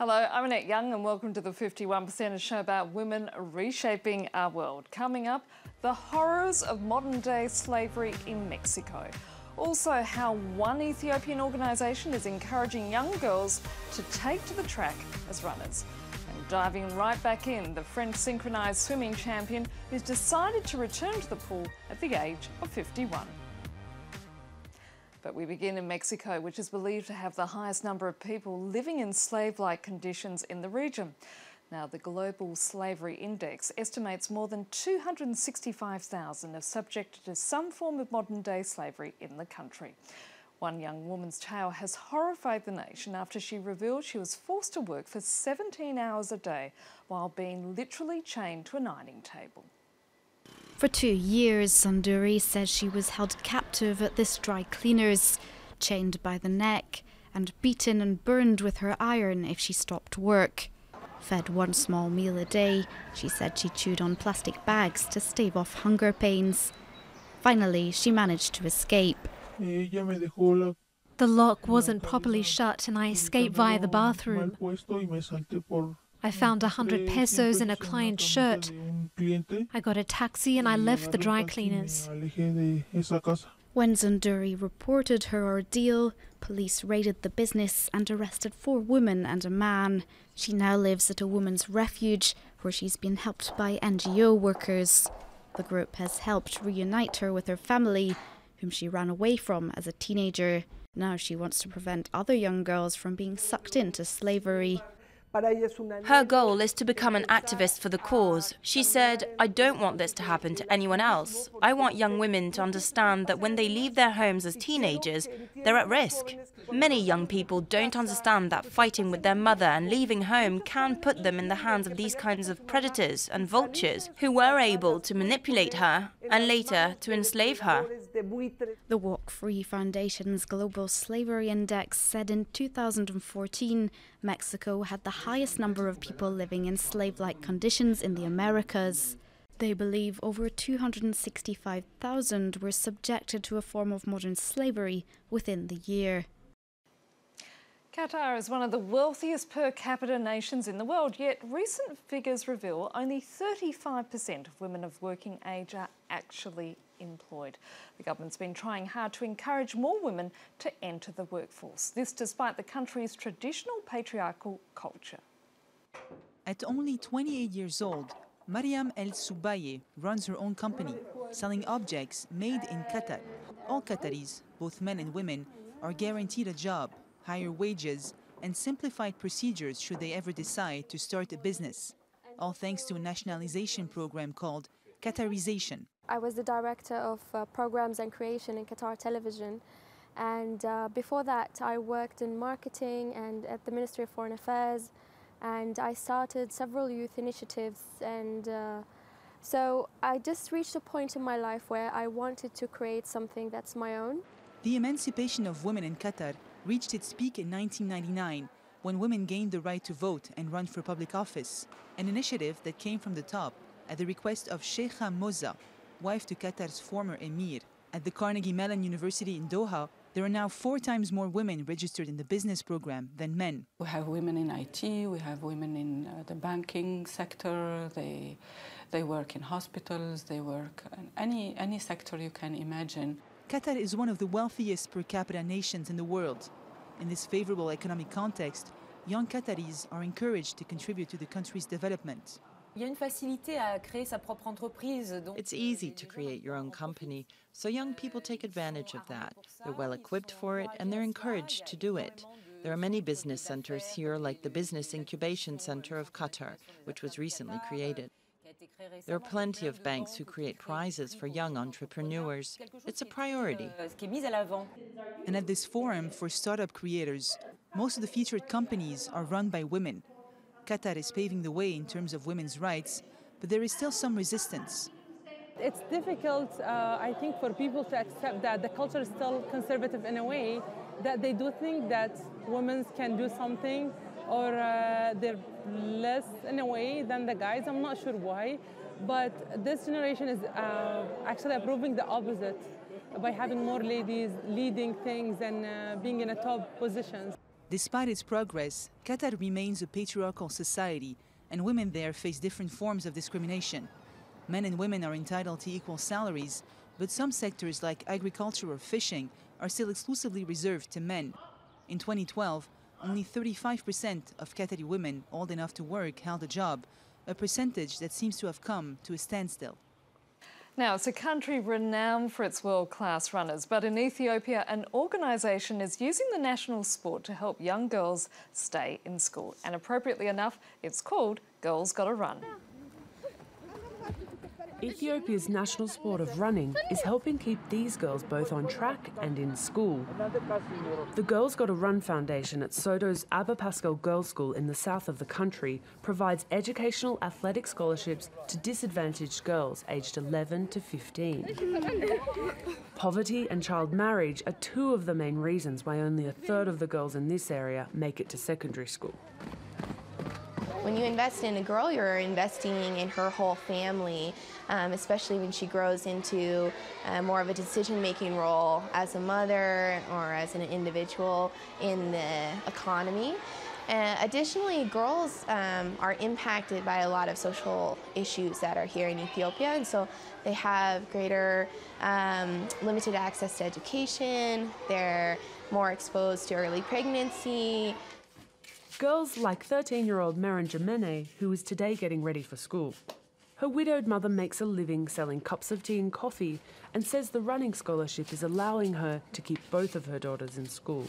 Hello, I'm Annette Young and welcome to the 51%, a show about women reshaping our world. Coming up, the horrors of modern-day slavery in Mexico. Also, how one Ethiopian organisation is encouraging young girls to take to the track as runners. And diving right back in, the French synchronised swimming champion who's decided to return to the pool at the age of 51. But we begin in Mexico, which is believed to have the highest number of people living in slave-like conditions in the region. Now, the Global Slavery Index estimates more than 265,000 are subjected to some form of modern-day slavery in the country. One young woman's tale has horrified the nation after she revealed she was forced to work for 17 hours a day while being literally chained to an ironing table. For 2 years, Sanduri says she was held captive at this dry cleaner's, chained by the neck and beaten and burned with her iron if she stopped work. Fed one small meal a day, she said she chewed on plastic bags to stave off hunger pains. Finally, she managed to escape. The lock wasn't properly shut and I escaped via the bathroom. I found 100 pesos in a client's shirt. I got a taxi and I left the dry cleaners. When Sanduri reported her ordeal, police raided the business and arrested 4 women and a man. She now lives at a women's refuge where she's been helped by NGO workers. The group has helped reunite her with her family, whom she ran away from as a teenager. Now she wants to prevent other young girls from being sucked into slavery. Her goal is to become an activist for the cause. She said, "I don't want this to happen to anyone else. I want young women to understand that when they leave their homes as teenagers, they're at risk." Many young people don't understand that fighting with their mother and leaving home can put them in the hands of these kinds of predators and vultures who were able to manipulate her and later to enslave her. The Walk Free Foundation's Global Slavery Index said in 2014 Mexico had the highest number of people living in slave-like conditions in the Americas. They believe over 265,000 were subjected to a form of modern slavery within the year. Qatar is one of the wealthiest per capita nations in the world, yet recent figures reveal only 35% of women of working age are actually employed. The government's been trying hard to encourage more women to enter the workforce. This despite the country's traditional patriarchal culture. At only 28 years old, Mariam El Soubaye runs her own company, selling objects made in Qatar. All Qataris, both men and women, are guaranteed a job, higher wages, and simplified procedures should they ever decide to start a business. All thanks to a nationalization program called Qatarization. I was the director of programs and creation in Qatar television, and before that I worked in marketing and at the Ministry of Foreign Affairs, and I started several youth initiatives, and so I just reached a point in my life where I wanted to create something that's my own. The emancipation of women in Qatar reached its peak in 1999 when women gained the right to vote and run for public office, an initiative that came from the top at the request of Sheikha Moza, wife to Qatar's former emir. At the Carnegie Mellon University in Doha, there are now 4 times more women registered in the business program than men. We have women in IT, we have women in the banking sector, they work in hospitals, they work in any sector you can imagine. Qatar is one of the wealthiest per capita nations in the world. In this favorable economic context, young Qataris are encouraged to contribute to the country's development. It's easy to create your own company, so young people take advantage of that. They're well equipped for it and they're encouraged to do it. There are many business centers here, like the Business Incubation Center of Qatar, which was recently created. There are plenty of banks who create prizes for young entrepreneurs. It's a priority. And at this forum for startup creators, most of the featured companies are run by women. Qatar is paving the way in terms of women's rights, but there is still some resistance. It's difficult, I think, for people to accept that the culture is still conservative in a way, that they do think that women can do something, or they're less in a way than the guys. I'm not sure why, but this generation is actually proving the opposite by having more ladies leading things and being in a top positions. Despite its progress, Qatar remains a patriarchal society, and women there face different forms of discrimination. Men and women are entitled to equal salaries, but some sectors like agriculture or fishing are still exclusively reserved to men. In 2012, only 35% of Qatari women old enough to work held a job, a percentage that seems to have come to a standstill. Now, it's a country renowned for its world-class runners, but in Ethiopia, an organisation is using the national sport to help young girls stay in school. And appropriately enough, it's called Girls Gotta Run. Ethiopia's national sport of running is helping keep these girls both on track and in school. The Girls Gotta Run Foundation at Sodo's Abba Pascal Girls' School in the south of the country provides educational athletic scholarships to disadvantaged girls aged 11 to 15. Poverty and child marriage are two of the main reasons why only a third of the girls in this area make it to secondary school. When you invest in a girl, you're investing in her whole family, especially when she grows into more of a decision-making role as a mother or as an individual in the economy. Additionally, girls are impacted by a lot of social issues that are here in Ethiopia, and so they have greater limited access to education, they're more exposed to early pregnancy. Girls like 13-year-old Maren Jamene, who is today getting ready for school. Her widowed mother makes a living selling cups of tea and coffee and says the running scholarship is allowing her to keep both of her daughters in school.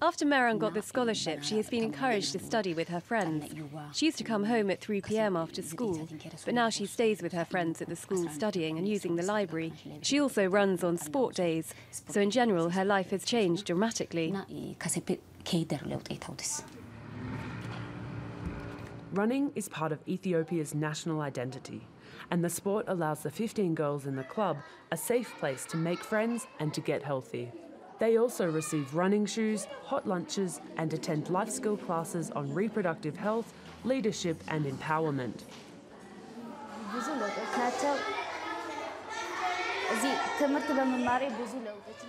After Maren got the scholarship, she has been encouraged to study with her friends. She used to come home at 3 p.m. after school, but now she stays with her friends at the school studying and using the library. She also runs on sport days, so in general her life has changed dramatically. Running is part of Ethiopia's national identity, and the sport allows the 15 girls in the club a safe place to make friends and to get healthy. They also receive running shoes, hot lunches, and attend life skill classes on reproductive health, leadership, and empowerment.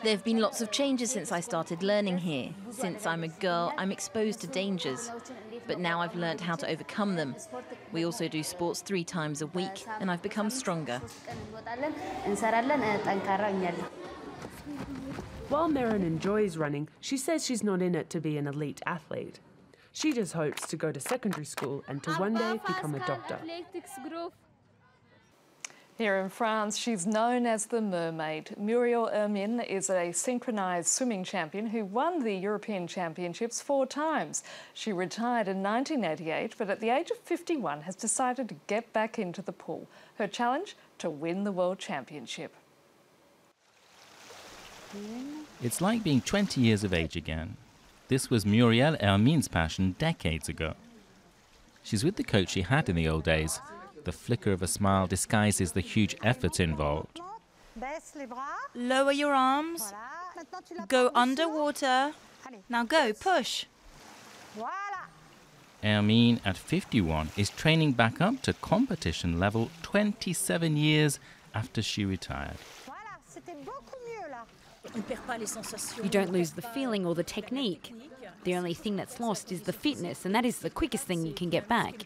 There have been lots of changes since I started learning here. Since I'm a girl, I'm exposed to dangers. But now I've learned how to overcome them. We also do sports 3 times a week, and I've become stronger. While Maren enjoys running, she says she's not in it to be an elite athlete. She just hopes to go to secondary school and to one day become a doctor. Here in France, she's known as the mermaid. Muriel Hermine is a synchronised swimming champion who won the European Championships 4 times. She retired in 1988, but at the age of 51 has decided to get back into the pool. Her challenge? To win the World Championship. It's like being 20 years of age again. This was Muriel Hermine's passion decades ago. She's with the coach she had in the old days. The flicker of a smile disguises the huge effort involved. Lower your arms. Go underwater. Now go, push. Hermine, at 51, is training back up to competition level 27 years after she retired. You don't lose the feeling or the technique. The only thing that's lost is the fitness, and that is the quickest thing you can get back.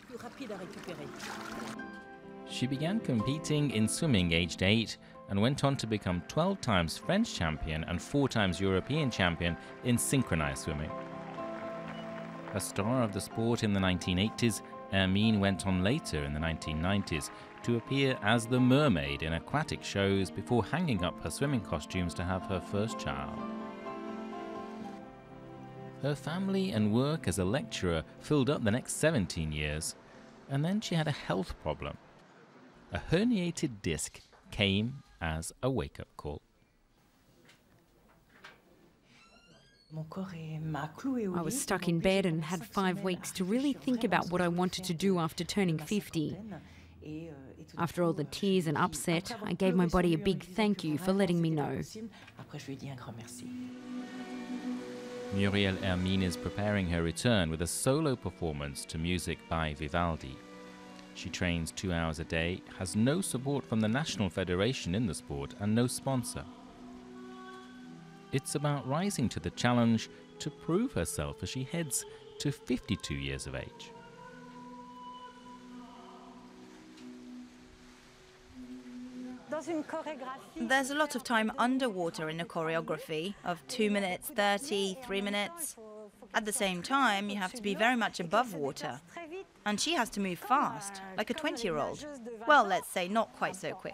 She began competing in swimming aged 8 and went on to become 12 times French champion and 4 times European champion in synchronised swimming. A star of the sport in the 1980s, Hermine went on later in the 1990s to appear as the mermaid in aquatic shows before hanging up her swimming costumes to have her first child. Her family and work as a lecturer filled up the next 17 years, and then she had a health problem. A herniated disc came as a wake-up call. I was stuck in bed and had 5 weeks to really think about what I wanted to do after turning 50. After all the tears and upset, I gave my body a big thank you for letting me know. Muriel Hermine is preparing her return with a solo performance to music by Vivaldi. She trains 2 hours a day, has no support from the National Federation in the sport and no sponsor. It's about rising to the challenge to prove herself as she heads to 52 years of age. There's a lot of time underwater in a choreography of 2 minutes 30, 3 minutes. At the same time, you have to be very much above water. And she has to move fast, like a 20-year-old. Well, let's say not quite so quick.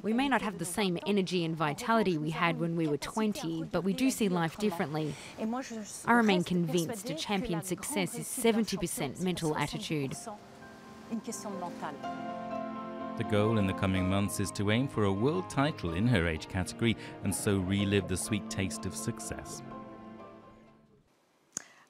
We may not have the same energy and vitality we had when we were 20, but we do see life differently. I remain convinced a champion's success is 70% mental attitude. The goal in the coming months is to aim for a world title in her age category and so relive the sweet taste of success.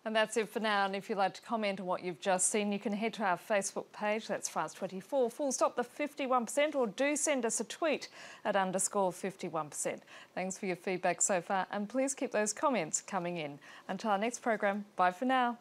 And that's it for now. And if you'd like to comment on what you've just seen, you can head to our Facebook page, that's France24, _ the 51%, or do send us a tweet at _51%. Thanks for your feedback so far, and please keep those comments coming in. Until our next program, bye for now.